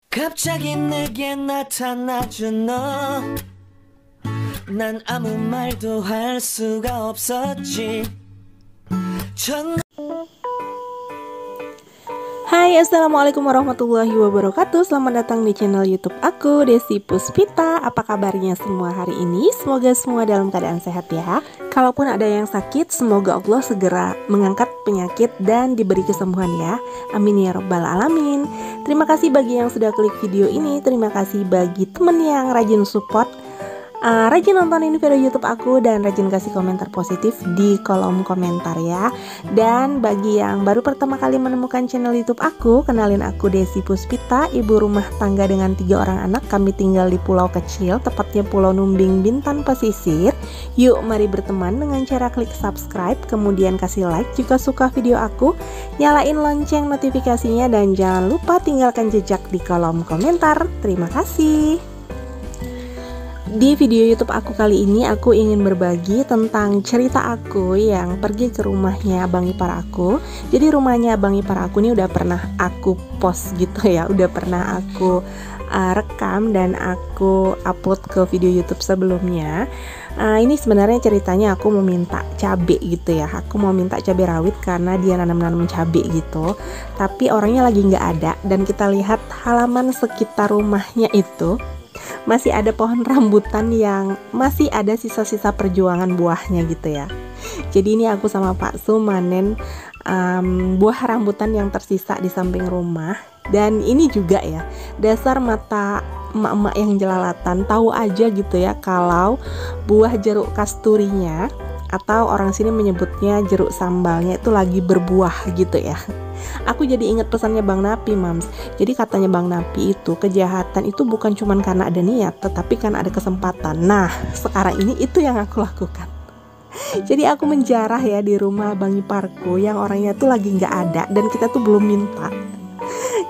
갑자기 내게 나타나준 너, 난 아무 말도 할 수가 없었지. Hai, assalamualaikum warahmatullahi wabarakatuh. Selamat datang di channel YouTube aku, Desi Puspita. Apa kabarnya semua hari ini? Semoga semua dalam keadaan sehat ya. Kalaupun ada yang sakit, semoga Allah segera mengangkat penyakit dan diberi kesembuhan ya. Amin ya rabbal alamin. Terima kasih bagi yang sudah klik video ini. Terima kasih bagi temen yang rajin support, rajin nontonin video YouTube aku, dan rajin kasih komentar positif di kolom komentar ya. Dan bagi yang baru pertama kali menemukan channel YouTube aku, kenalin aku Desi Puspita, ibu rumah tangga dengan 3 orang anak. Kami tinggal di pulau kecil, tepatnya Pulau Numbing, Bintan Pesisir. Yuk mari berteman dengan cara klik subscribe, kemudian kasih like jika suka video aku, nyalain lonceng notifikasinya, dan jangan lupa tinggalkan jejak di kolom komentar. Terima kasih. Di video YouTube aku kali ini aku ingin berbagi tentang cerita aku yang pergi ke rumahnya abang ipar aku. Jadi rumahnya abang ipar aku ini udah pernah aku post gitu ya, udah pernah aku rekam dan aku upload ke video YouTube sebelumnya. Ini sebenarnya ceritanya aku mau minta cabai gitu ya. Aku mau minta cabai rawit karena dia nanam-nanam cabai gitu. Tapi orangnya lagi nggak ada, dan kita lihat halaman sekitar rumahnya itu masih ada pohon rambutan yang masih ada sisa-sisa perjuangan buahnya gitu ya. Jadi ini aku sama Pak Su manen buah rambutan yang tersisa di samping rumah. Dan ini juga ya, dasar mata emak-emak yang jelalatan tahu aja gitu ya kalau buah jeruk kasturinya, atau orang sini menyebutnya jeruk sambalnya, itu lagi berbuah gitu ya. Aku jadi ingat pesannya Bang Napi, Mams. Jadi katanya Bang Napi itu kejahatan itu bukan cuma karena ada niat, tetapi karena ada kesempatan. Nah, sekarang ini itu yang aku lakukan. Jadi aku menjarah ya di rumah Bang iparku yang orangnya tuh lagi nggak ada, dan kita tuh belum minta.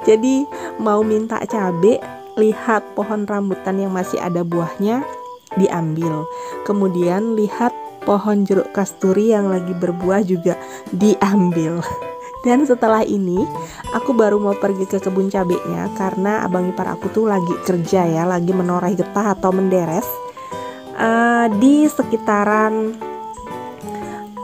Jadi mau minta cabe, lihat pohon rambutan yang masih ada buahnya, diambil. Kemudian lihat pohon jeruk kasturi yang lagi berbuah juga diambil. Dan setelah ini aku baru mau pergi ke kebun cabenya karena abang ipar aku tuh lagi kerja ya, lagi menoreh getah atau menderes di sekitaran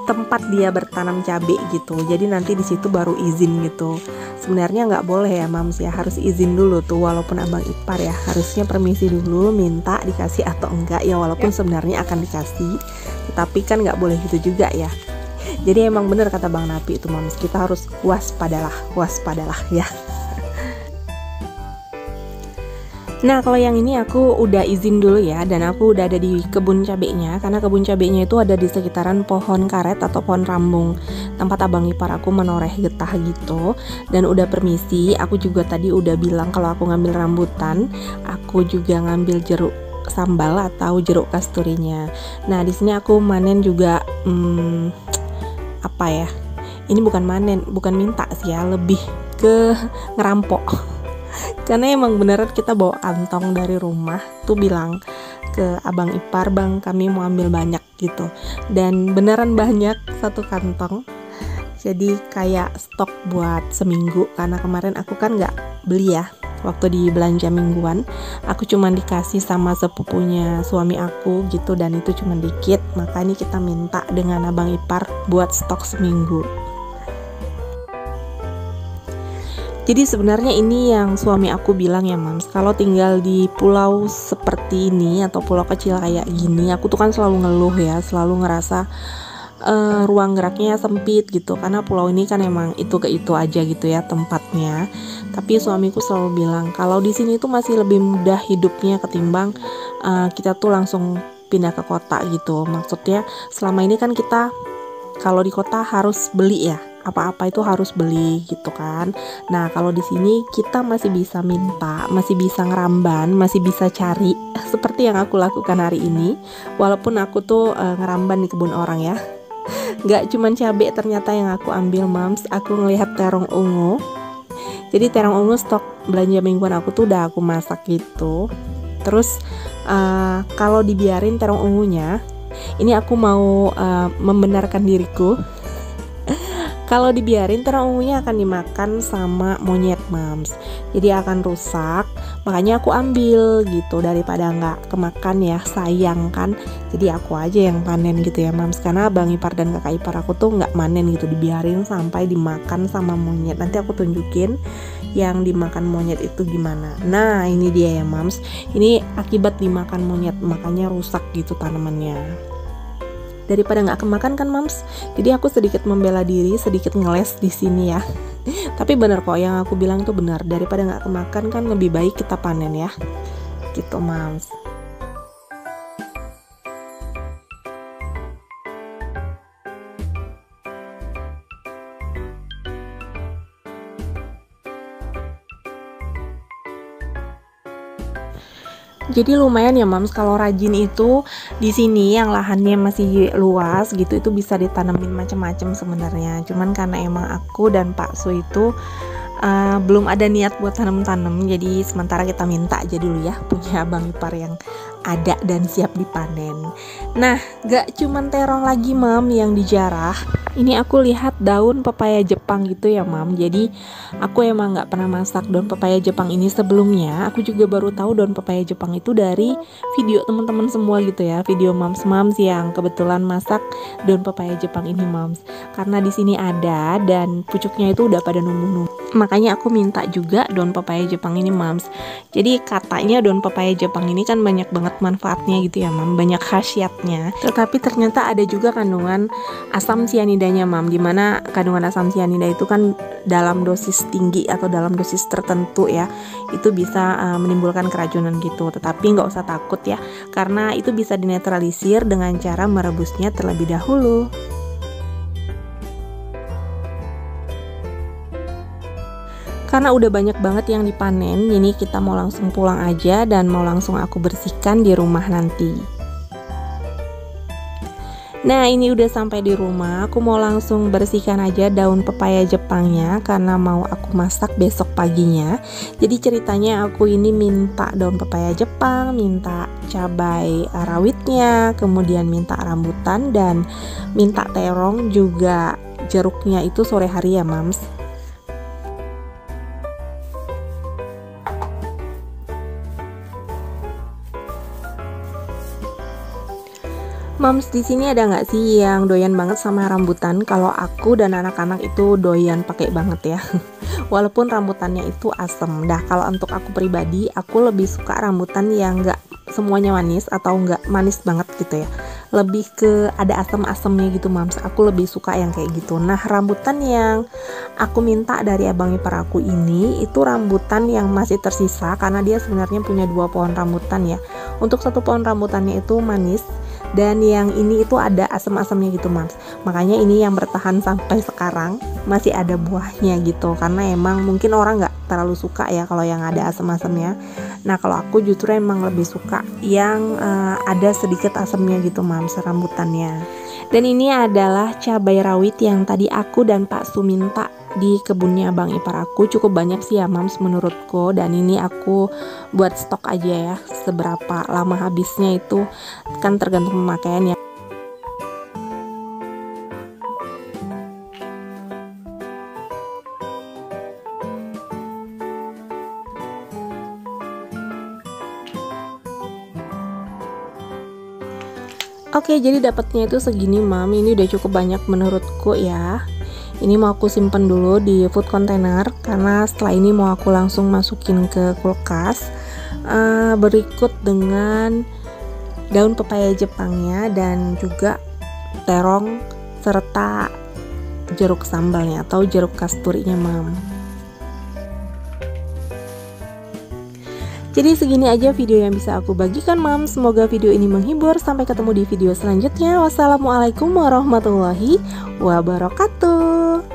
tempat dia bertanam cabai gitu. Jadi nanti di situ baru izin gitu. Sebenarnya nggak boleh ya Mams ya, harus izin dulu tuh, walaupun abang ipar ya harusnya permisi dulu, minta dikasih atau enggak ya, walaupun sebenarnya akan dikasih, tapi kan nggak boleh gitu juga ya. Jadi emang bener kata Bang Napi itu Mams, kita harus waspadalah ya. Nah kalau yang ini aku udah izin dulu ya, dan aku udah ada di kebun cabenya, karena kebun cabenya itu ada di sekitaran pohon karet atau pohon rambung, tempat abang ipar aku menoreh getah gitu. Dan udah permisi, aku juga tadi udah bilang kalau aku ngambil rambutan, aku juga ngambil jeruk sambal atau jeruk kasturinya. Nah di sini aku manen juga apa ya? Ini bukan manen, bukan minta sih ya, lebih ke ngerampok. Karena emang beneran kita bawa kantong dari rumah tuh, bilang ke abang ipar, Bang kami mau ambil banyak gitu. Dan beneran banyak, satu kantong. Jadi kayak stok buat seminggu, karena kemarin aku kan nggak beli ya waktu di belanja mingguan. Aku cuma dikasih sama sepupunya suami aku gitu, dan itu cuma dikit. Makanya kita minta dengan abang ipar buat stok seminggu. Jadi sebenarnya ini yang suami aku bilang ya Mams, kalau tinggal di pulau seperti ini atau pulau kecil kayak gini, aku tuh kan selalu ngeluh ya, selalu ngerasa ruang geraknya sempit gitu, karena pulau ini kan emang itu ke itu aja gitu ya tempatnya. Tapi suamiku selalu bilang kalau di sini tuh masih lebih mudah hidupnya ketimbang kita tuh langsung pindah ke kota gitu. Maksudnya selama ini kan kita kalau di kota harus beli ya, apa-apa itu harus beli gitu kan. Nah kalau di sini kita masih bisa minta, masih bisa ngeramban, masih bisa cari seperti yang aku lakukan hari ini. Walaupun aku tuh ngeramban di kebun orang ya, nggak cuman cabai ternyata yang aku ambil Mams. Aku ngelihat terong ungu. Jadi terong ungu stok belanja mingguan aku tuh udah aku masak gitu. Terus kalau dibiarin terong ungunya, ini aku mau membenarkan diriku. Kalau dibiarin terong ungunya akan dimakan sama monyet mams, jadi akan rusak. Makanya aku ambil gitu, daripada nggak kemakan ya, sayang kan. Jadi aku aja yang panen gitu ya mams, karena abang ipar dan kakak ipar aku tuh nggak manen gitu, dibiarin sampai dimakan sama monyet. Nanti aku tunjukin yang dimakan monyet itu gimana. Nah ini dia ya mams, ini akibat dimakan monyet makanya rusak gitu tanamannya. Daripada nggak kemakan kan mams, jadi aku sedikit membela diri, sedikit ngeles di sini ya. Tapi bener kok yang aku bilang tuh benar, daripada nggak kemakan kan lebih baik kita panen ya, gitu mams. Jadi lumayan ya mams kalau rajin itu. Di sini yang lahannya masih luas gitu, itu bisa ditanamin macam-macam sebenarnya. Cuman karena emang aku dan Pak Su itu belum ada niat buat tanam-tanam, jadi sementara kita minta aja dulu ya punya abang ipar yang ada dan siap dipanen. Nah gak cuman terong lagi mam yang dijarah, ini aku lihat daun pepaya Jepang gitu ya mam. Jadi aku emang gak pernah masak daun pepaya Jepang ini sebelumnya. Aku juga baru tahu daun pepaya Jepang itu dari video teman-teman semua gitu ya, video mams-mams yang kebetulan masak daun pepaya Jepang ini mams. Karena di sini ada dan pucuknya itu udah pada numbuh-numbuh, makanya aku minta juga daun pepaya Jepang ini mams. Jadi katanya daun pepaya Jepang ini kan banyak banget manfaatnya gitu ya mam, banyak khasiatnya. Tetapi ternyata ada juga kandungan asam sianidanya mam, dimana kandungan asam sianida itu kan dalam dosis tinggi atau dalam dosis tertentu ya, itu bisa menimbulkan keracunan gitu. Tetapi nggak usah takut ya, karena itu bisa dinetralisir dengan cara merebusnya terlebih dahulu. Karena udah banyak banget yang dipanen, ini kita mau langsung pulang aja dan mau langsung aku bersihkan di rumah nanti. Nah ini udah sampai di rumah, aku mau langsung bersihkan aja daun pepaya Jepangnya karena mau aku masak besok paginya. Jadi ceritanya aku ini minta daun pepaya Jepang, minta cabai rawitnya, kemudian minta rambutan dan minta terong juga jeruknya itu sore hari ya mams. Mams di sini ada nggak sih yang doyan banget sama rambutan? Kalau aku dan anak-anak itu doyan pakai banget ya. Walaupun rambutannya itu asem. Dah kalau untuk aku pribadi, aku lebih suka rambutan yang nggak semuanya manis atau nggak manis banget gitu ya. Lebih ke ada asam-asamnya gitu mams. Aku lebih suka yang kayak gitu. Nah rambutan yang aku minta dari abang ipar aku ini itu rambutan yang masih tersisa karena dia sebenarnya punya 2 pohon rambutan ya. Untuk 1 pohon rambutannya itu manis, dan yang ini itu ada asam-asamnya gitu mams. Makanya ini yang bertahan sampai sekarang masih ada buahnya gitu, karena emang mungkin orang nggak terlalu suka ya kalau yang ada asam-asamnya. Nah kalau aku justru emang lebih suka yang ada sedikit asamnya gitu mams rambutannya. Dan ini adalah cabai rawit yang tadi aku dan Pak Su minta di kebunnya abang ipar aku. Cukup banyak sih ya mams menurutku, dan ini aku buat stok aja ya, seberapa lama habisnya itu kan tergantung pemakaian ya. Oke, jadi dapatnya itu segini mam. Ini udah cukup banyak menurutku ya. Ini mau aku simpen dulu di food container karena setelah ini mau aku langsung masukin ke kulkas. Berikut dengan daun pepaya Jepangnya dan juga terong serta jeruk sambalnya atau jeruk kasturinya mam. Jadi segini aja video yang bisa aku bagikan mam. Semoga video ini menghibur. Sampai ketemu di video selanjutnya. Wassalamualaikum warahmatullahi wabarakatuh.